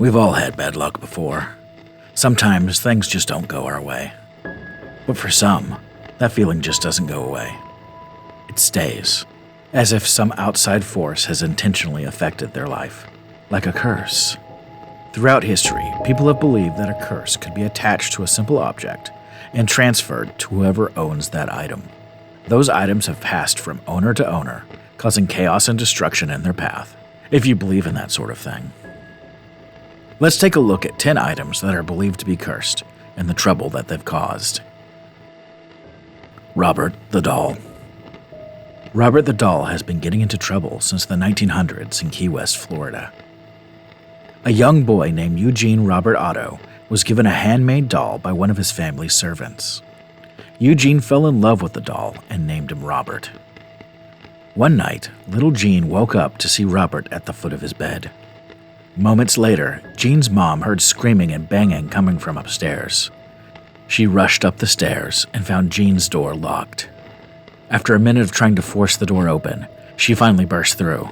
We've all had bad luck before. Sometimes things just don't go our way. But for some, that feeling just doesn't go away. It stays, as if some outside force has intentionally affected their life, like a curse. Throughout history, people have believed that a curse could be attached to a simple object and transferred to whoever owns that item. Those items have passed from owner to owner, causing chaos and destruction in their path, if you believe in that sort of thing. Let's take a look at 10 items that are believed to be cursed and the trouble that they've caused. Robert the Doll. Robert the Doll has been getting into trouble since the 1900s in Key West, Florida. A young boy named Eugene Robert Otto was given a handmade doll by one of his family's servants. Eugene fell in love with the doll and named him Robert. One night, little Gene woke up to see Robert at the foot of his bed. Moments later, Gene's mom heard screaming and banging coming from upstairs. She rushed up the stairs and found Gene's door locked. After a minute of trying to force the door open, she finally burst through.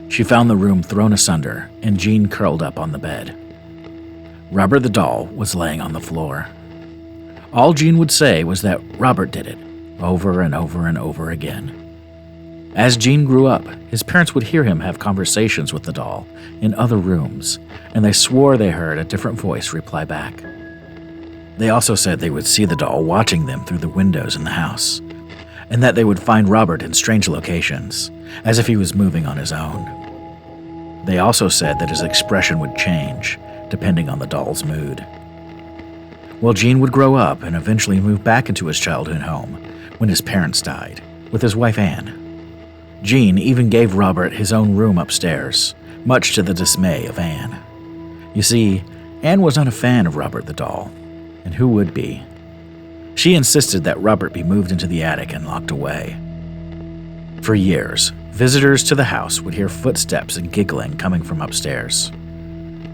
She found the room thrown asunder and Gene curled up on the bed. Robert the doll was laying on the floor. All Gene would say was that Robert did it, over and over and over again. As Gene grew up, his parents would hear him have conversations with the doll in other rooms, and they swore they heard a different voice reply back. They also said they would see the doll watching them through the windows in the house, and that they would find Robert in strange locations, as if he was moving on his own. They also said that his expression would change, depending on the doll's mood. Well, Gene would grow up and eventually move back into his childhood home when his parents died, with his wife Anne. Gene even gave Robert his own room upstairs, much to the dismay of Anne. You see, Anne was not a fan of Robert the doll, and who would be? She insisted that Robert be moved into the attic and locked away. For years, visitors to the house would hear footsteps and giggling coming from upstairs.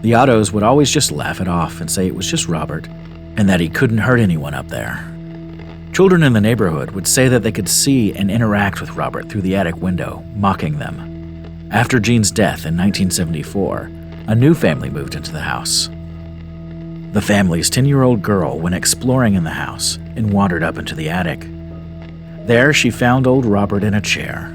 The Ottos would always just laugh it off and say it was just Robert, and that he couldn't hurt anyone up there. Children in the neighborhood would say that they could see and interact with Robert through the attic window, mocking them. After Gene's death in 1974, a new family moved into the house. The family's 10-year-old girl went exploring in the house and wandered up into the attic. There, she found old Robert in a chair.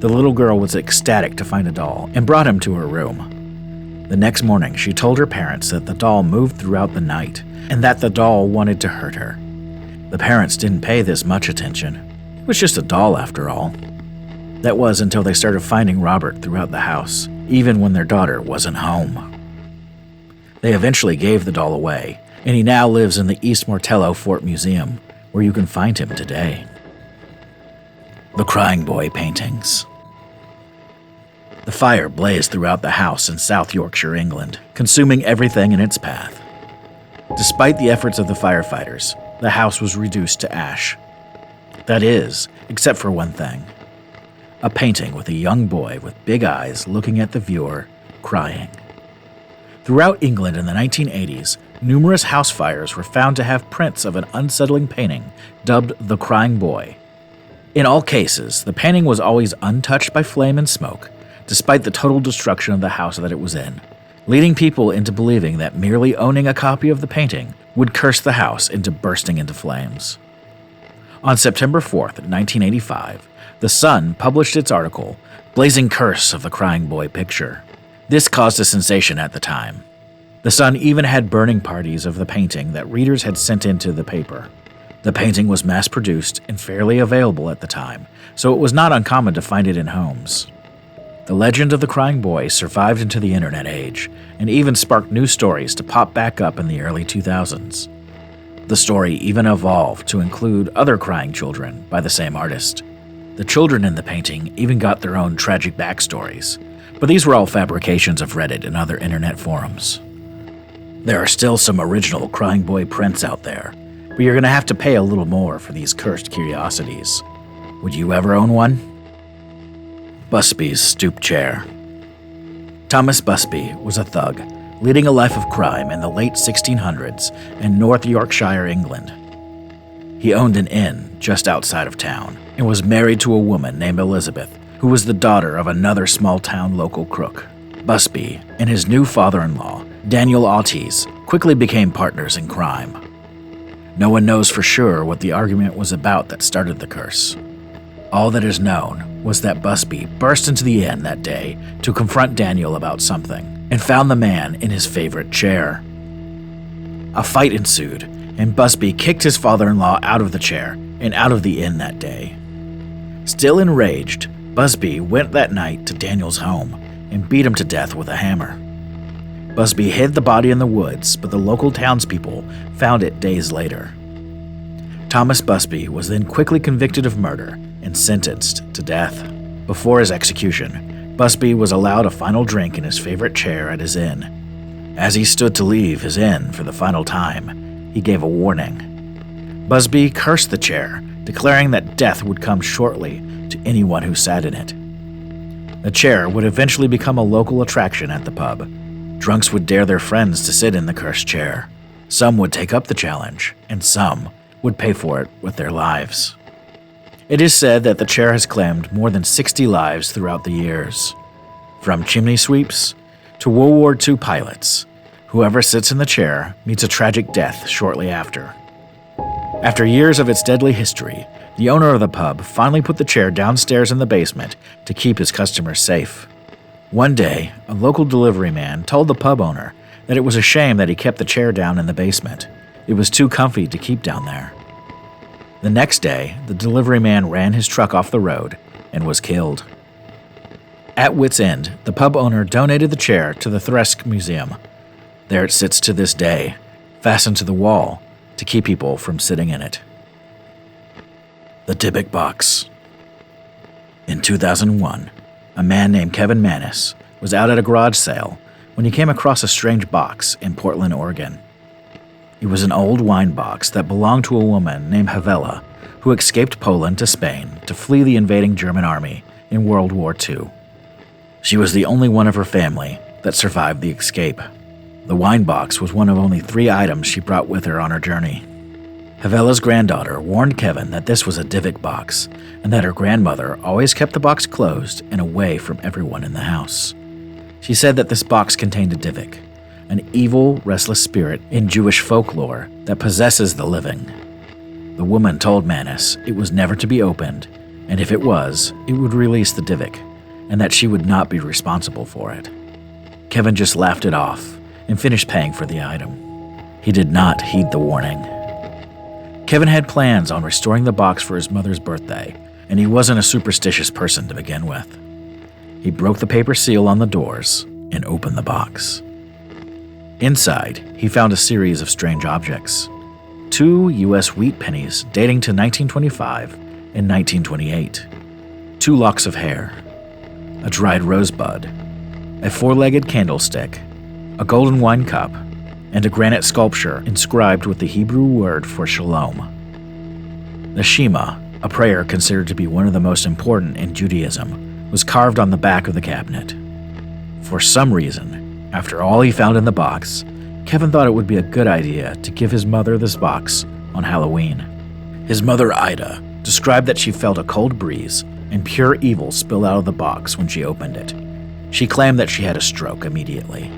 The little girl was ecstatic to find a doll and brought him to her room. The next morning, she told her parents that the doll moved throughout the night and that the doll wanted to hurt her. The parents didn't pay this much attention. It was just a doll after all. That was until they started finding Robert throughout the house, even when their daughter wasn't home. They eventually gave the doll away, and he now lives in the East Martello Fort Museum, where you can find him today. The Crying Boy paintings. The fire blazed throughout the house in South Yorkshire, England, consuming everything in its path. Despite the efforts of the firefighters, the house was reduced to ash. That is, except for one thing. A painting with a young boy with big eyes looking at the viewer, crying. Throughout England in the 1980s, numerous house fires were found to have prints of an unsettling painting dubbed the Crying Boy. In all cases, the painting was always untouched by flame and smoke, despite the total destruction of the house that it was in, leading people into believing that merely owning a copy of the painting would curse the house into bursting into flames. On September 4th, 1985, The Sun published its article, Blazing Curse of the Crying Boy Picture. This caused a sensation at the time. The Sun even had burning parties of the painting that readers had sent into the paper. The painting was mass-produced and fairly available at the time, so it was not uncommon to find it in homes. The legend of the Crying Boy survived into the internet age, and even sparked new stories to pop back up in the early 2000s. The story even evolved to include other crying children by the same artist. The children in the painting even got their own tragic backstories, but these were all fabrications of Reddit and other internet forums. There are still some original Crying Boy prints out there, but you're going to have to pay a little more for these cursed curiosities. Would you ever own one? Busby's Stoop Chair. Thomas Busby was a thug, leading a life of crime in the late 1600s in North Yorkshire, England. He owned an inn just outside of town and was married to a woman named Elizabeth, who was the daughter of another small-town local crook. Busby and his new father-in-law Daniel Autys quickly became partners in crime. No one knows for sure what the argument was about that started the curse. All that is known was that Busby burst into the inn that day to confront Daniel about something and found the man in his favorite chair. A fight ensued, and Busby kicked his father-in-law out of the chair and out of the inn that day. Still enraged, Busby went that night to Daniel's home and beat him to death with a hammer. Busby hid the body in the woods, but the local townspeople found it days later. Thomas Busby was then quickly convicted of murder and sentenced to death. Before his execution, Busby was allowed a final drink in his favorite chair at his inn. As he stood to leave his inn for the final time, he gave a warning. Busby cursed the chair, declaring that death would come shortly to anyone who sat in it. The chair would eventually become a local attraction at the pub. Drunks would dare their friends to sit in the cursed chair. Some would take up the challenge, and some would pay for it with their lives. It is said that the chair has claimed more than 60 lives throughout the years. From chimney sweeps to World War II pilots, whoever sits in the chair meets a tragic death shortly after. After years of its deadly history, the owner of the pub finally put the chair downstairs in the basement to keep his customers safe. One day, a local delivery man told the pub owner that it was a shame that he kept the chair down in the basement. It was too comfy to keep down there. The next day, the delivery man ran his truck off the road and was killed. At wit's end, the pub owner donated the chair to the Thresk Museum. There it sits to this day, fastened to the wall to keep people from sitting in it. The Dybbuk Box. In 2001, a man named Kevin Mannis was out at a garage sale when he came across a strange box in Portland, Oregon. It was an old wine box that belonged to a woman named Havela, who escaped Poland to Spain to flee the invading German army in World War II. She was the only one of her family that survived the escape. The wine box was one of only 3 items she brought with her on her journey. Havela's granddaughter warned Kevin that this was a Dybbuk box and that her grandmother always kept the box closed and away from everyone in the house. She said that this box contained a Dybbuk, an evil, restless spirit in Jewish folklore that possesses the living. The woman told Mannis it was never to be opened, and if it was, it would release the Dybbuk, and that she would not be responsible for it. Kevin just laughed it off and finished paying for the item. He did not heed the warning. Kevin had plans on restoring the box for his mother's birthday, and he wasn't a superstitious person to begin with. He broke the paper seal on the doors and opened the box. Inside, he found a series of strange objects. 2 U.S. wheat pennies dating to 1925 and 1928, 2 locks of hair, a dried rosebud, a 4-legged candlestick, a golden wine cup, and a granite sculpture inscribed with the Hebrew word for shalom. The Shema, a prayer considered to be one of the most important in Judaism, was carved on the back of the cabinet. For some reason, after all he found in the box, Kevin thought it would be a good idea to give his mother this box on Halloween. His mother, Ida, described that she felt a cold breeze and pure evil spill out of the box when she opened it. She claimed that she had a stroke immediately.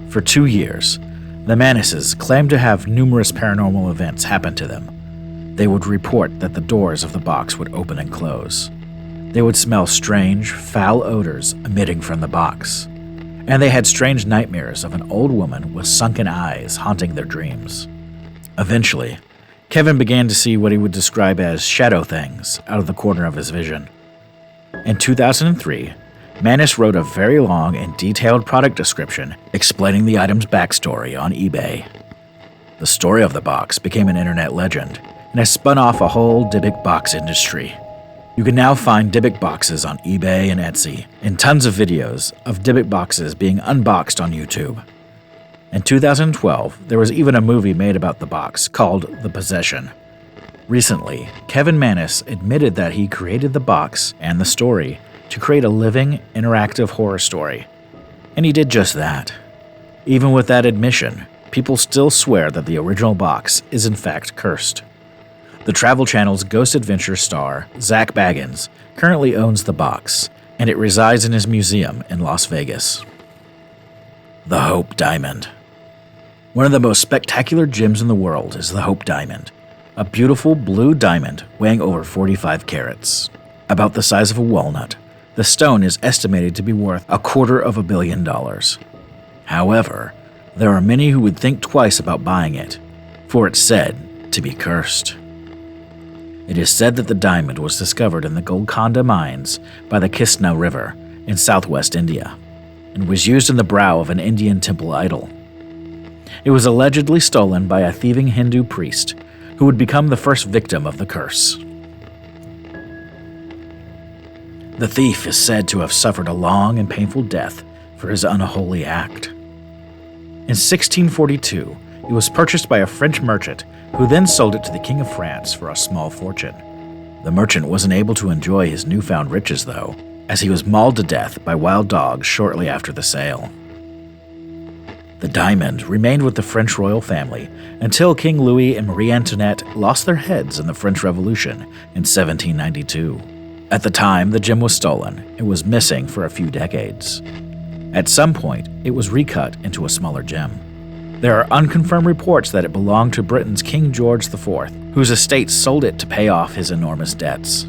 For 2 years, the Mannises claimed to have numerous paranormal events happen to them. They would report that the doors of the box would open and close. They would smell strange, foul odors emitting from the box. And they had strange nightmares of an old woman with sunken eyes haunting their dreams. Eventually, Kevin began to see what he would describe as shadow things out of the corner of his vision. In 2003, Mannis wrote a very long and detailed product description explaining the item's backstory on eBay. The story of the box became an internet legend and has spun off a whole Dybbuk box industry. You can now find Dybbuk boxes on eBay and Etsy, and tons of videos of Dybbuk boxes being unboxed on YouTube. In 2012, there was even a movie made about the box called The Possession. Recently, Kevin Mannis admitted that he created the box and the story to create a living, interactive horror story. And he did just that. Even with that admission, people still swear that the original box is in fact cursed. The Travel Channel's Ghost Adventure star, Zach Baggins, currently owns the box, and it resides in his museum in Las Vegas. The Hope Diamond. One of the most spectacular gems in the world is the Hope Diamond, a beautiful blue diamond weighing over 45 carats. About the size of a walnut, the stone is estimated to be worth $250 million. However, there are many who would think twice about buying it, for it's said to be cursed. It is said that the diamond was discovered in the Golconda mines by the Kisna River in southwest India, and was used in the brow of an Indian temple idol. It was allegedly stolen by a thieving Hindu priest who would become the first victim of the curse. The thief is said to have suffered a long and painful death for his unholy act. In 1642, it was purchased by a French merchant who then sold it to the King of France for a small fortune. The merchant wasn't able to enjoy his newfound riches, though, as he was mauled to death by wild dogs shortly after the sale. The diamond remained with the French royal family until King Louis and Marie Antoinette lost their heads in the French Revolution in 1792. At the time the gem was stolen, it was missing for a few decades. At some point, it was recut into a smaller gem. There are unconfirmed reports that it belonged to Britain's King George IV, whose estate sold it to pay off his enormous debts.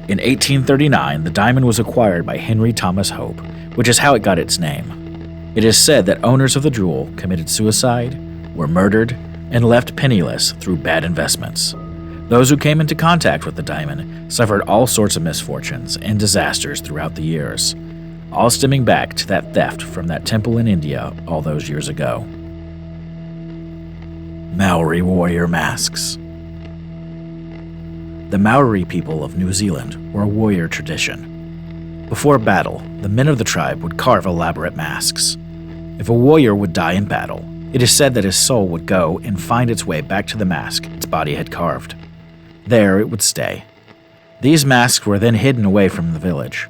In 1839, the diamond was acquired by Henry Thomas Hope, which is how it got its name. It is said that owners of the jewel committed suicide, were murdered, and left penniless through bad investments. Those who came into contact with the diamond suffered all sorts of misfortunes and disasters throughout the years, all stemming back to that theft from that temple in India all those years ago. Maori warrior masks. The Maori people of New Zealand were a warrior tradition. Before battle, the men of the tribe would carve elaborate masks. If a warrior would die in battle, it is said that his soul would go and find its way back to the mask its body had carved. There it would stay. These masks were then hidden away from the village.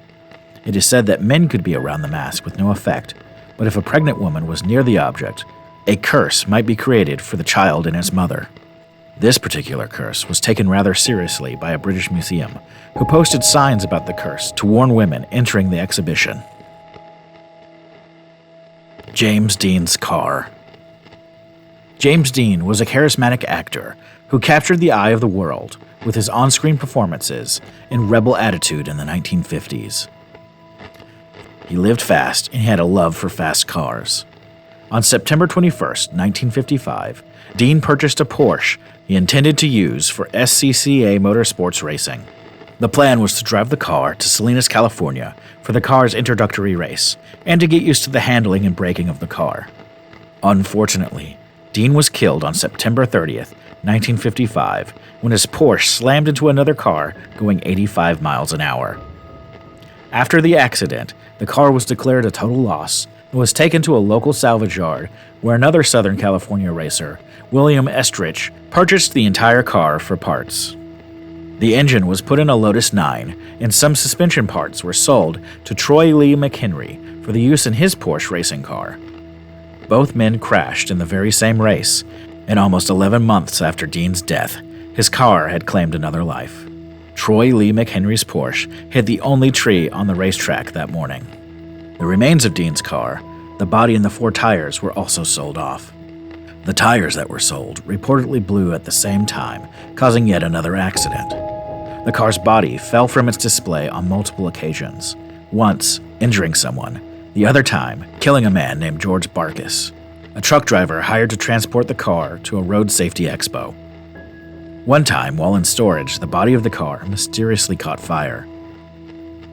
It is said that men could be around the mask with no effect, but if a pregnant woman was near the object, a curse might be created for the child and its mother. This particular curse was taken rather seriously by a British museum, who posted signs about the curse to warn women entering the exhibition. James Dean's car. James Dean was a charismatic actor who captured the eye of the world with his on-screen performances and rebel attitude in the 1950s. He lived fast and he had a love for fast cars. On September 21st, 1955, Dean purchased a Porsche he intended to use for SCCA Motorsports racing. The plan was to drive the car to Salinas, California for the car's introductory race and to get used to the handling and braking of the car. Unfortunately, Dean was killed on September 30th, 1955, when his Porsche slammed into another car going 85 miles an hour. After the accident, the car was declared a total loss and was taken to a local salvage yard where another Southern California racer, William Estrich, purchased the entire car for parts. The engine was put in a Lotus 9, and some suspension parts were sold to Troy Lee McHenry for the use in his Porsche racing car. Both men crashed in the very same race, and almost 11 months after Dean's death, his car had claimed another life. Troy Lee McHenry's Porsche hit the only tree on the racetrack that morning. The remains of Dean's car, the body and the 4 tires, were also sold off. The tires that were sold reportedly blew at the same time, causing yet another accident. The car's body fell from its display on multiple occasions, once injuring someone, the other time killing a man named George Barkis, a truck driver hired to transport the car to a road safety expo. One time, while in storage, the body of the car mysteriously caught fire.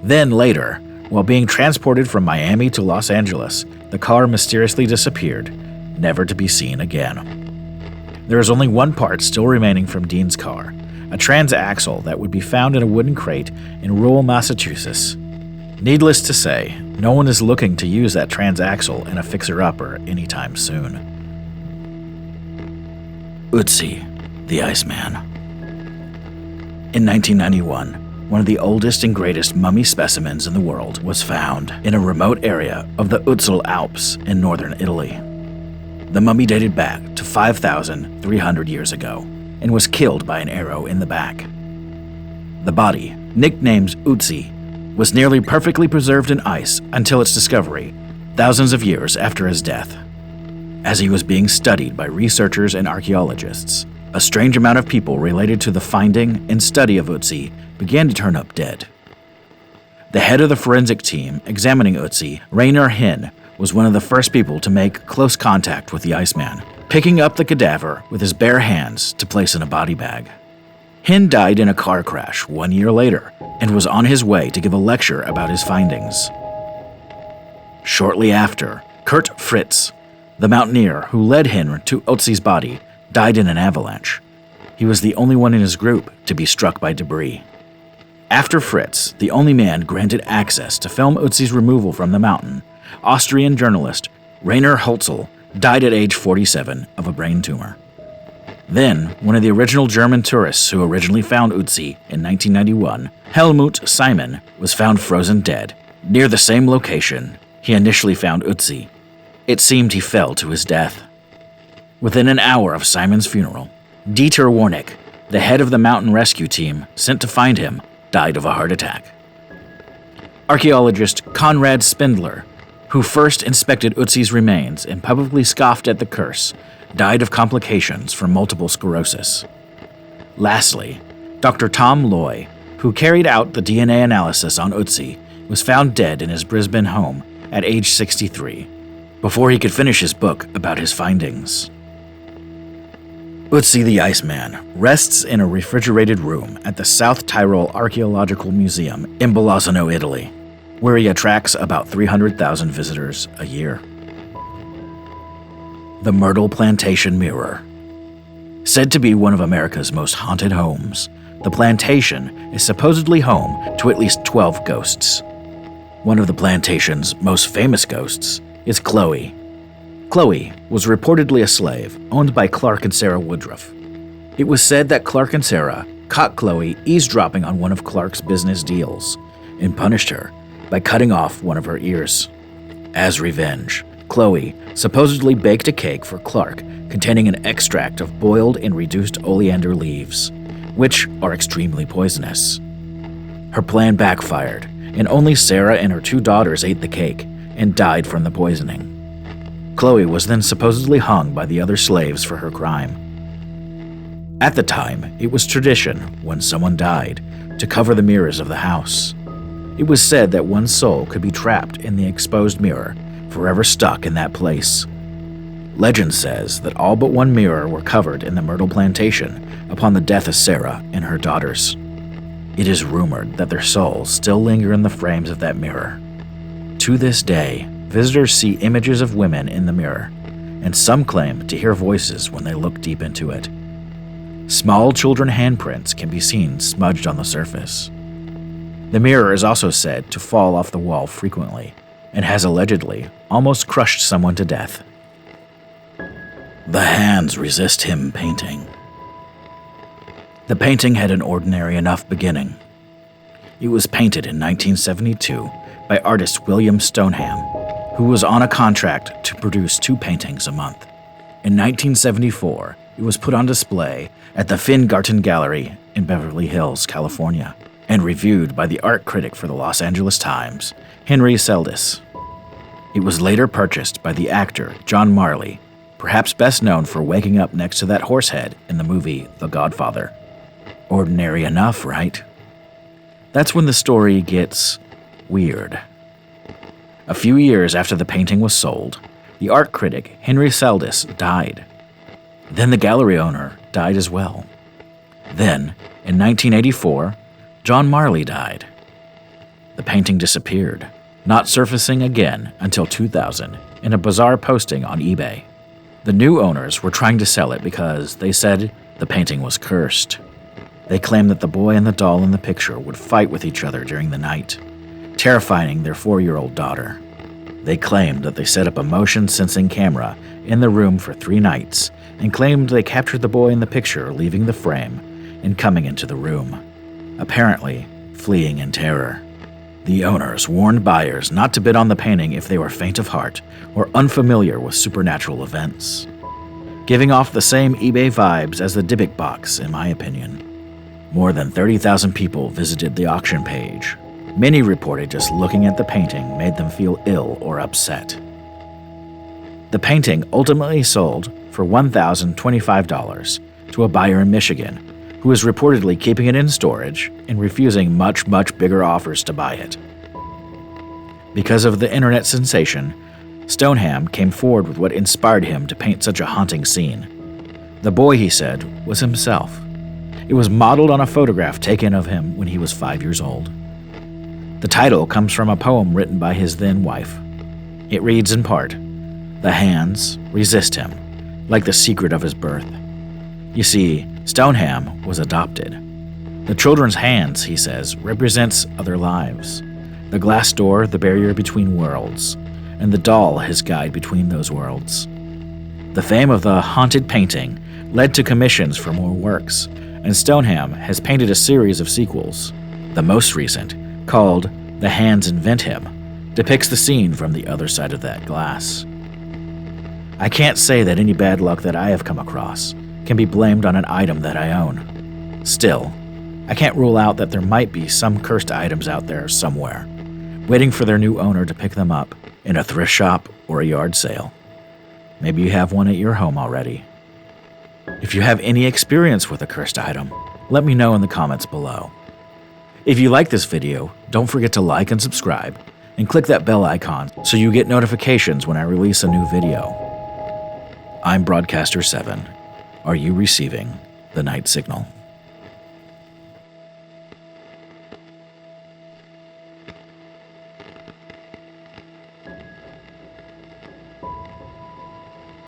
Then later, while being transported from Miami to Los Angeles, the car mysteriously disappeared, never to be seen again. There is only one part still remaining from Dean's car, a transaxle that would be found in a wooden crate in rural Massachusetts. Needless to say, no one is looking to use that transaxle in a fixer-upper anytime soon. Ötzi, the Iceman. In 1991, one of the oldest and greatest mummy specimens in the world was found in a remote area of the Ötztal Alps in northern Italy. The mummy dated back to 5,300 years ago and was killed by an arrow in the back. The body, nicknamed Ötzi, was nearly perfectly preserved in ice until its discovery thousands of years after his death. As he was being studied by researchers and archaeologists, a strange amount of people related to the finding and study of Ötzi began to turn up dead. The head of the forensic team examining Ötzi, Rainer Hinn, was one of the first people to make close contact with the Iceman, picking up the cadaver with his bare hands to place in a body bag. Hinn died in a car crash 1 year later and was on his way to give a lecture about his findings. Shortly after, Kurt Fritz, the mountaineer who led Hinn to Ötzi's body, died in an avalanche. He was the only one in his group to be struck by debris. After Fritz, the only man granted access to film Ötzi's removal from the mountain, Austrian journalist Rainer Holzel died at age 47 of a brain tumor. Then, one of the original German tourists who originally found Ötzi in 1991, Helmut Simon, was found frozen dead, near the same location he initially found Ötzi. It seemed he fell to his death. Within an hour of Simon's funeral, Dieter Warnick, the head of the mountain rescue team sent to find him, died of a heart attack. Archaeologist Konrad Spindler, who first inspected Ötzi's remains and publicly scoffed at the curse, died of complications from multiple sclerosis. Lastly, Dr. Tom Loy, who carried out the DNA analysis on Ötzi, was found dead in his Brisbane home at age 63, before he could finish his book about his findings. Ötzi the Iceman rests in a refrigerated room at the South Tyrol Archaeological Museum in Bolzano, Italy, where he attracts about 300,000 visitors a year. The Myrtle Plantation Mirror. Said to be one of America's most haunted homes, the plantation is supposedly home to at least 12 ghosts. One of the plantation's most famous ghosts is Chloe. Chloe was reportedly a slave owned by Clark and Sarah Woodruff. It was said that Clark and Sarah caught Chloe eavesdropping on one of Clark's business deals and punished her by cutting off one of her ears. As revenge, Chloe supposedly baked a cake for Clark containing an extract of boiled and reduced oleander leaves, which are extremely poisonous. Her plan backfired, and only Sarah and her 2 daughters ate the cake and died from the poisoning. Chloe was then supposedly hung by the other slaves for her crime. At the time, it was tradition, when someone died, to cover the mirrors of the house. It was said that one soul could be trapped in the exposed mirror, forever stuck in that place. Legend says that all but one mirror were covered in the Myrtle Plantation upon the death of Sarah and her daughters. It is rumored that their souls still linger in the frames of that mirror. To this day, visitors see images of women in the mirror, and some claim to hear voices when they look deep into it. Small children handprints can be seen smudged on the surface. The mirror is also said to fall off the wall frequently, and has allegedly almost crushed someone to death. The hands resist him painting. The painting had an ordinary enough beginning. It was painted in 1972 by artist William Stoneham, who was on a contract to produce 2 paintings a month. In 1974, it was put on display at the Fingarten Gallery in Beverly Hills, California, and reviewed by the art critic for the Los Angeles Times, Henry Seldis. It was later purchased by the actor John Marley, perhaps best known for waking up next to that horse head in the movie The Godfather. Ordinary enough, right? That's when the story gets weird. A few years after the painting was sold, the art critic Henry Seldis died. Then the gallery owner died as well. Then, in 1984, John Marley died. The painting disappeared, not surfacing again until 2000 in a bizarre posting on eBay. The new owners were trying to sell it because they said the painting was cursed. They claimed that the boy and the doll in the picture would fight with each other during the night, terrifying their 4-year-old daughter. They claimed that they set up a motion-sensing camera in the room for 3 nights and claimed they captured the boy in the picture leaving the frame and coming into the room, apparently fleeing in terror. The owners warned buyers not to bid on the painting if they were faint of heart or unfamiliar with supernatural events, giving off the same eBay vibes as the Dybbuk box, in my opinion. More than 30,000 people visited the auction page. Many reported just looking at the painting made them feel ill or upset. The painting ultimately sold for $1,025 to a buyer in Michigan, who is reportedly keeping it in storage and refusing much, much bigger offers to buy it. Because of the internet sensation, Stoneham came forward with what inspired him to paint such a haunting scene. The boy, he said, was himself. It was modeled on a photograph taken of him when he was 5 years old. The title comes from a poem written by his then wife. It reads in part, "The hands resist him, like the secret of his birth." You see, Stoneham was adopted. The children's hands, he says, represents other lives. The glass door, the barrier between worlds, and the doll, his guide between those worlds. The fame of the haunted painting led to commissions for more works, and Stoneham has painted a series of sequels. The most recent, called The Hands Invent Him, depicts the scene from the other side of that glass. I can't say that any bad luck that I have come across can be blamed on an item that I own. Still, I can't rule out that there might be some cursed items out there somewhere, waiting for their new owner to pick them up in a thrift shop or a yard sale. Maybe you have one at your home already. If you have any experience with a cursed item, let me know in the comments below. If you like this video, don't forget to like and subscribe, and click that bell icon so you get notifications when I release a new video. I'm Broadcaster 7. Are you receiving the night signal?